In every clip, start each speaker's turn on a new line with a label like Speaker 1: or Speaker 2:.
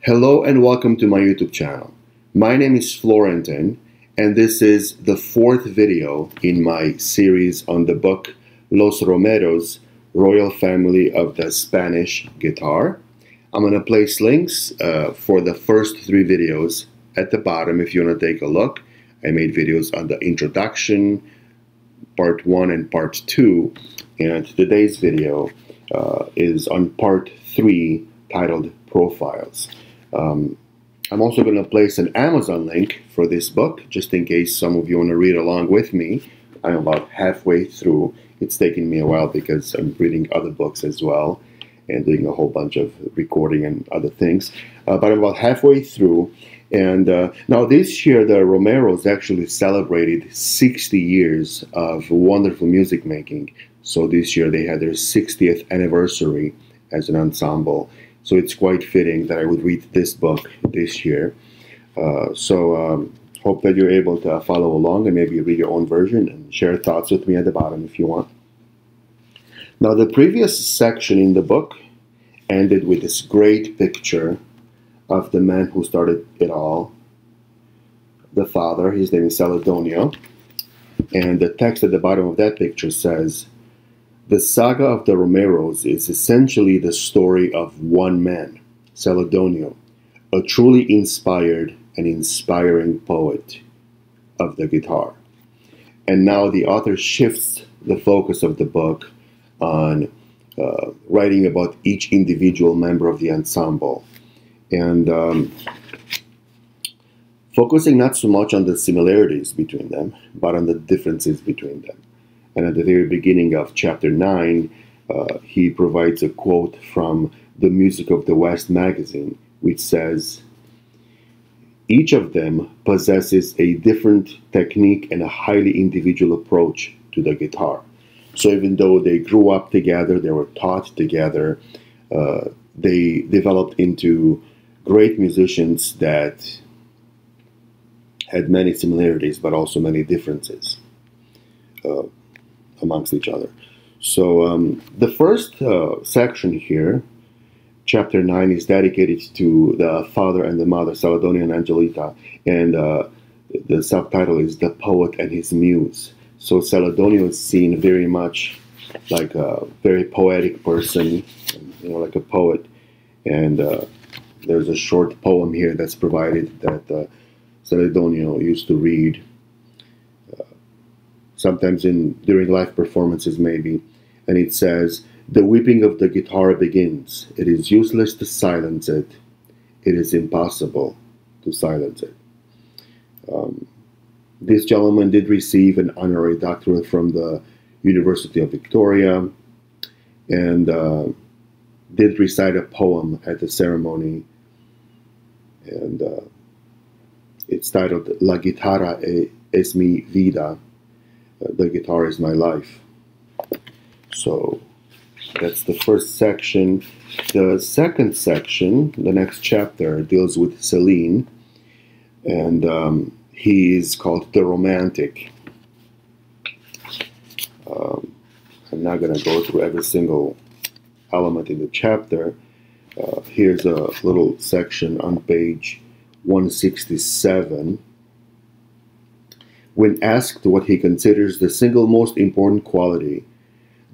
Speaker 1: Hello and welcome to my YouTube channel. My name is Florentin and this is the fourth video in my series on the book Los Romeros, Royal Family of the Spanish Guitar. I'm going to place links for the first three videos at the bottom if you want to take a look. I made videos on the introduction, part 1 and part 2, and today's video is on part 3 titled Profiles. I'm also going to place an Amazon link for this book, just in case some of you want to read along with me. I'm about halfway through. It's taken me a while because I'm reading other books as well and doing a whole bunch of recording and other things. But I'm about halfway through. And now this year, the Romeros actually celebrated 60 years of wonderful music making. So this year they had their 60th anniversary as an ensemble. So it's quite fitting that I would read this book this year. Hope that you're able to follow along and maybe read your own version and share thoughts with me at the bottom if you want. Now, the previous section in the book ended with this great picture of the man who started it all, the father. His name is Celedonio. And the text at the bottom of that picture says, "The saga of the Romeros is essentially the story of one man, Celedonio, a truly inspired and inspiring poet of the guitar." And now the author shifts the focus of the book on writing about each individual member of the ensemble and focusing not so much on the similarities between them, but on the differences between them. And at the very beginning of chapter 9, he provides a quote from the Music of the West magazine, which says, "Each of them possesses a different technique and a highly individual approach to the guitar." So even though they grew up together, they were taught together, they developed into great musicians that had many similarities, but also many differences amongst each other. So the first section here, chapter 9, is dedicated to the father and the mother, Celedonio and Angelita, and the subtitle is "The Poet and His Muse." So Celedonio is seen very much like a very poetic person, you know, like a poet, and there's a short poem here that's provided that Celedonio used to read sometimes during live performances maybe, and it says, "The weeping of the guitar begins. It is useless to silence it. It is impossible to silence it." This gentleman did receive an honorary doctorate from the University of Victoria and did recite a poem at the ceremony, and it's titled "La guitarra es mi vida." The guitar is my life. So that's the first section. The second section, the next chapter, deals with Celine, and he is called the Romantic. I'm not going to go through every single element in the chapter. Here's a little section on page 167. When asked what he considers the single most important quality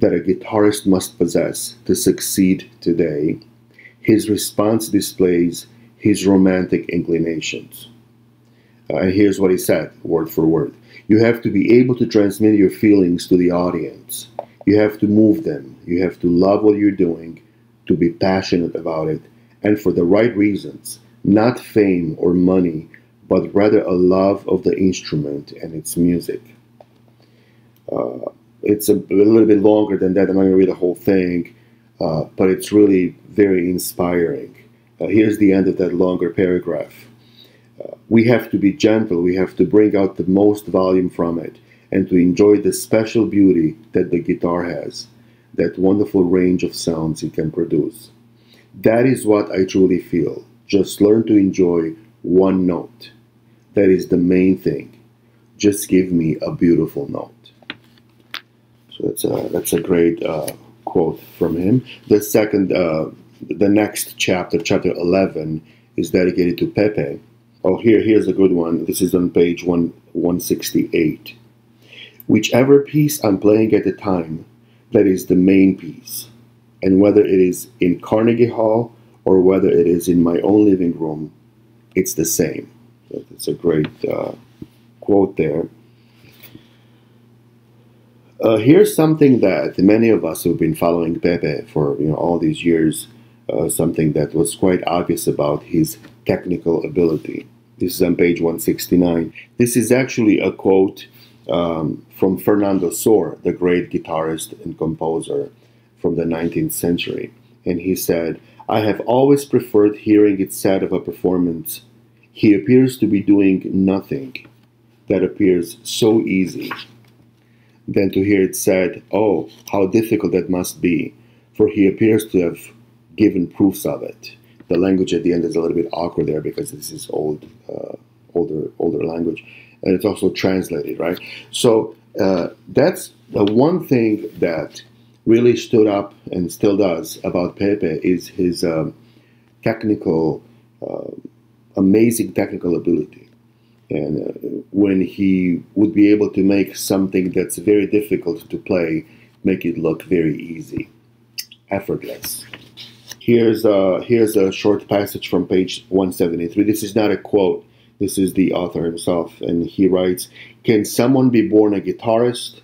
Speaker 1: that a guitarist must possess to succeed today, his response displays his romantic inclinations. And here's what he said, word for word. "You have to be able to transmit your feelings to the audience. You have to move them. You have to love what you're doing, to be passionate about it, and for the right reasons, not fame or money, but rather a love of the instrument and its music." It's a little bit longer than that. I'm not going to read the whole thing, but it's really very inspiring. Here's the end of that longer paragraph. "We have to be gentle. We have to bring out the most volume from it and to enjoy the special beauty that the guitar has, that wonderful range of sounds it can produce. That is what I truly feel. Just learn to enjoy one note. That is the main thing. Just give me a beautiful note." So that's a great quote from him. The next chapter, chapter 11, is dedicated to Pepe. Oh, here's a good one. This is on page 168. Whichever piece I'm playing at the time, that is the main piece. And whether it is in Carnegie Hall or whether it is in my own living room, it's the same. It's a great quote there. Here's something that many of us who've been following Pepe for all these years, something that was quite obvious about his technical ability. This is on page 169. This is actually a quote from Fernando Sor, the great guitarist and composer from the 19th century. And he said, "I have always preferred hearing it said of a performance, 'He appears to be doing nothing that appears so easy,' than to hear it said, 'Oh, how difficult that must be, for he appears to have given proofs of it.'" The language at the end is a little bit awkward there because this is older language, and it's also translated, right? So that's the one thing that really stood up and still does about Pepe is his amazing technical ability. And when he would be able to make something that's very difficult to play, make it look very easy, effortless. Here's a short passage from page 173. This is not a quote. This is the author himself, and he writes, "Can someone be born a guitarist?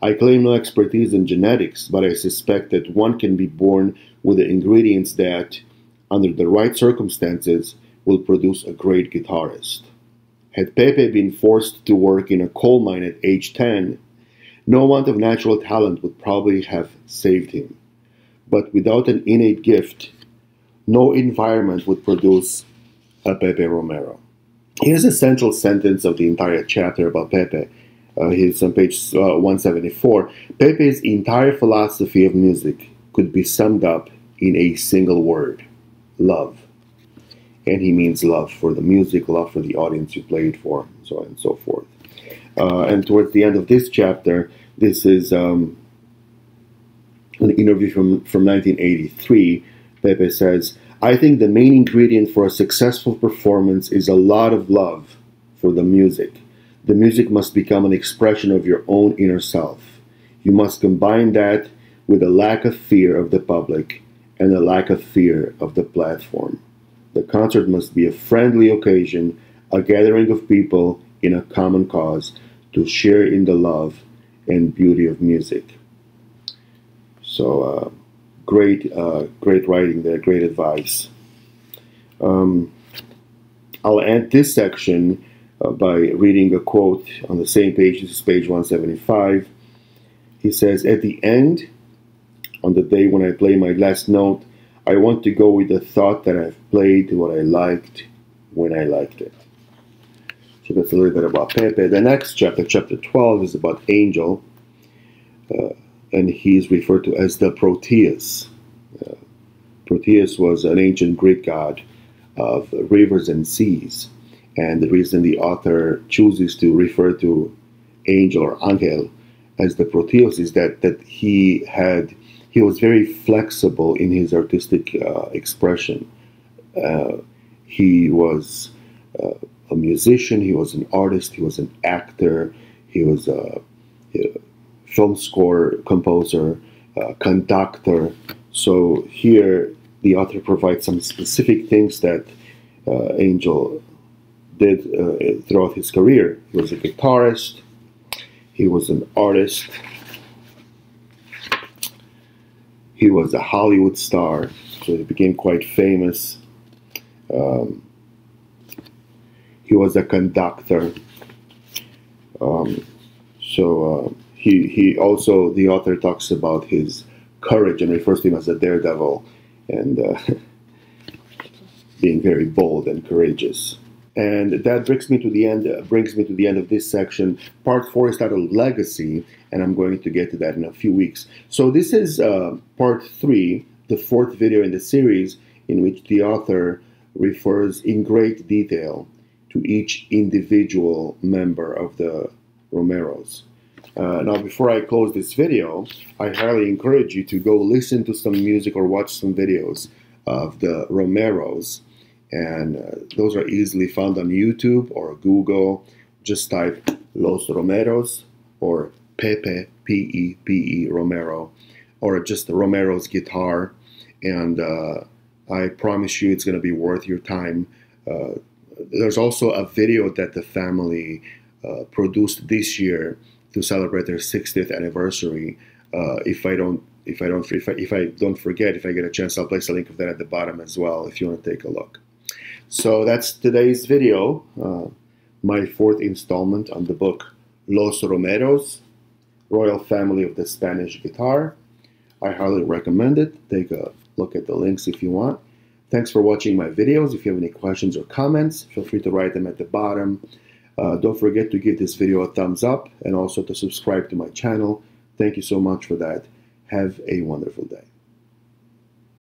Speaker 1: I claim no expertise in genetics, but I suspect that one can be born with the ingredients that, under the right circumstances, will produce a great guitarist. Had Pepe been forced to work in a coal mine at age 10, no want of natural talent would probably have saved him. But without an innate gift, no environment would produce a Pepe Romero." Here's a central sentence of the entire chapter about Pepe. Here's on page 174. Pepe's entire philosophy of music could be summed up in a single word: love. And he means love for the music, love for the audience you play it for, so on and so forth. And towards the end of this chapter, this is an interview from 1983. Pepe says, "I think the main ingredient for a successful performance is a lot of love for the music. The music must become an expression of your own inner self. You must combine that with a lack of fear of the public and a lack of fear of the platform. The concert must be a friendly occasion, a gathering of people in a common cause to share in the love and beauty of music." So great writing there, great advice. I'll end this section by reading a quote on the same page. This is page 175. He says, "At the end, on the day when I play my last note, I want to go with the thought that I've played what I liked when I liked it." So that's a little bit about Pepe. The next chapter, chapter 12, is about Angel, and he's referred to as the Proteus. Proteus was an ancient Greek god of rivers and seas, and the reason the author chooses to refer to Angel or Angel as the Proteus is that he was very flexible in his artistic expression. He was a musician, he was an artist, he was an actor, he was a film score composer, conductor. So here the author provides some specific things that Angel did throughout his career. He was a guitarist, he was an artist, he was a Hollywood star, so he became quite famous. He was a conductor. He also, the author talks about his courage and refers to him as a daredevil and being very bold and courageous. And that brings me to the end of this section. Part 4 is titled Legacy, and I'm going to get to that in a few weeks. So this is part 3, the 4th video in the series, in which the author refers in great detail to each individual member of the Romeros. Now, before I close this video, I highly encourage you to go listen to some music or watch some videos of the Romeros And those are easily found on YouTube or Google. Just type Los Romeros or Pepe, P-E-P-E, Romero, or just Romero's guitar. And I promise you it's going to be worth your time. There's also a video that the family produced this year to celebrate their 60th anniversary. If I don't forget, if I get a chance, I'll place a link of that at the bottom as well if you want to take a look. So that's today's video, my fourth installment on the book Los Romeros, Royal Family of the Spanish Guitar. I highly recommend it. Take a look at the links if you want. Thanks for watching my videos. If you have any questions or comments, feel free to write them at the bottom. Don't forget to give this video a thumbs up and also to subscribe to my channel. Thank you so much for that. Have a wonderful day.